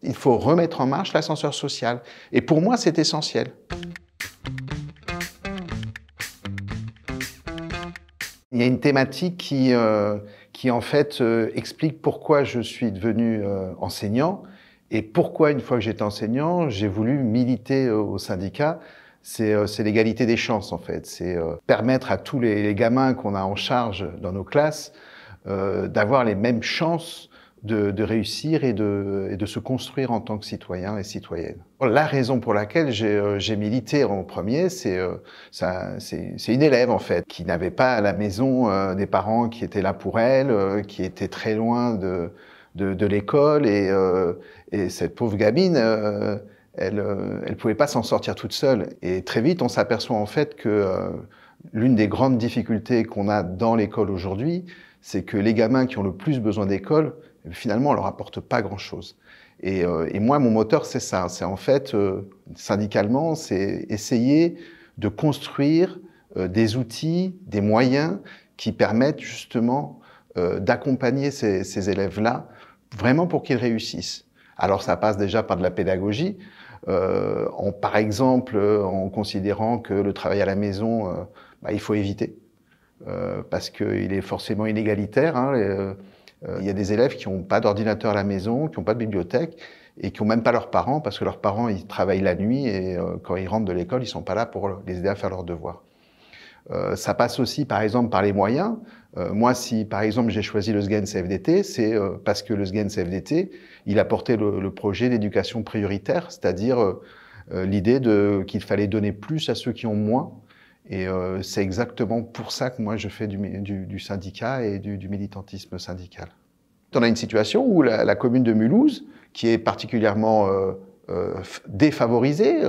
Il faut remettre en marche l'ascenseur social. Et pour moi, c'est essentiel. Il y a une thématique qui en fait, explique pourquoi je suis devenu enseignant et pourquoi, une fois que j'étais enseignant, j'ai voulu militer au syndicat. C'est l'égalité des chances, en fait. C'est permettre à tous les gamins qu'on a en charge dans nos classes d'avoir les mêmes chances de réussir et de se construire en tant que citoyen et citoyenne. La raison pour laquelle j'ai milité en premier, c'est une élève en fait, qui n'avait pas à la maison des parents qui étaient là pour elle, qui étaient très loin de l'école et cette pauvre gamine, elle pouvait pas s'en sortir toute seule. Et très vite, on s'aperçoit en fait que l'une des grandes difficultés qu'on a dans l'école aujourd'hui, c'est que les gamins qui ont le plus besoin d'école, finalement, on leur apporte pas grand-chose. Et moi, mon moteur, c'est ça. C'est en fait, syndicalement, c'est essayer de construire des outils, des moyens qui permettent justement d'accompagner ces élèves-là, vraiment pour qu'ils réussissent. Alors, ça passe déjà par de la pédagogie, par exemple, en considérant que le travail à la maison, il faut éviter, parce qu'il est forcément inégalitaire, hein, il y a des élèves qui n'ont pas d'ordinateur à la maison, qui n'ont pas de bibliothèque et qui n'ont même pas leurs parents parce que leurs parents ils travaillent la nuit et quand ils rentrent de l'école, ils ne sont pas là pour les aider à faire leurs devoirs. Ça passe aussi par exemple par les moyens. Moi, si par exemple j'ai choisi le SGEN CFDT, c'est parce que le SGEN CFDT, il a porté le projet d'éducation prioritaire, c'est-à-dire l'idée qu'il fallait donner plus à ceux qui ont moins. Et c'est exactement pour ça que moi je fais du syndicat et du militantisme syndical. On a une situation où la commune de Mulhouse, qui est particulièrement défavorisée,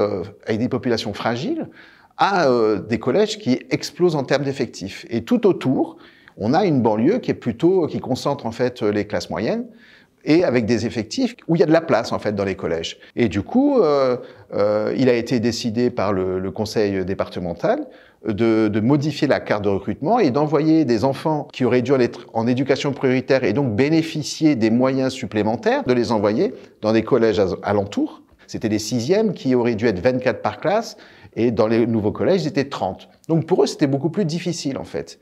avec des populations fragiles, a des collèges qui explosent en termes d'effectifs. Et tout autour, on a une banlieue qui concentre en fait les classes moyennes, et avec des effectifs où il y a de la place en fait dans les collèges. Et du coup, il a été décidé par le conseil départemental de modifier la carte de recrutement et d'envoyer des enfants qui auraient dû être en éducation prioritaire et donc bénéficier des moyens supplémentaires, de les envoyer dans des collèges alentours. C'était les 6e qui auraient dû être 24 par classe et dans les nouveaux collèges, ils étaient 30. Donc pour eux, c'était beaucoup plus difficile en fait.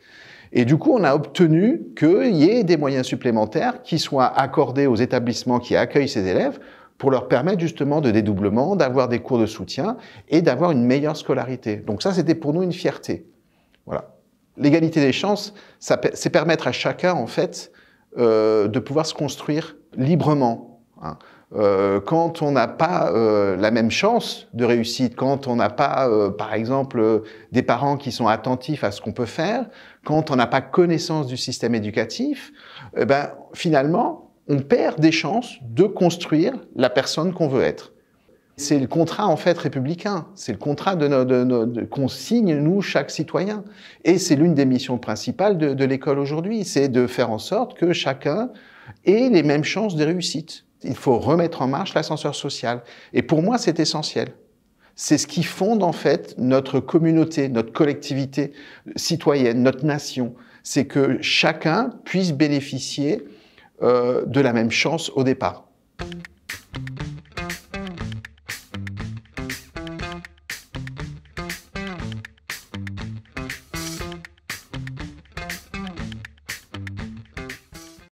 Et du coup, on a obtenu qu'il y ait des moyens supplémentaires qui soient accordés aux établissements qui accueillent ces élèves pour leur permettre justement de dédoublement, d'avoir des cours de soutien et d'avoir une meilleure scolarité. Donc ça, c'était pour nous une fierté. Voilà. L'égalité des chances, c'est permettre à chacun, en fait, de pouvoir se construire librement, hein. Quand on n'a pas la même chance de réussite, quand on n'a pas, par exemple, des parents qui sont attentifs à ce qu'on peut faire, quand on n'a pas connaissance du système éducatif, finalement, on perd des chances de construire la personne qu'on veut être. C'est le contrat, en fait, républicain. C'est le contrat qu'on signe, nous, chaque citoyen. Et c'est l'une des missions principales de l'école aujourd'hui. C'est de faire en sorte que chacun ait les mêmes chances de réussite. Il faut remettre en marche l'ascenseur social. Et pour moi, c'est essentiel. C'est ce qui fonde, en fait, notre communauté, notre collectivité citoyenne, notre nation. C'est que chacun puisse bénéficier de la même chance au départ.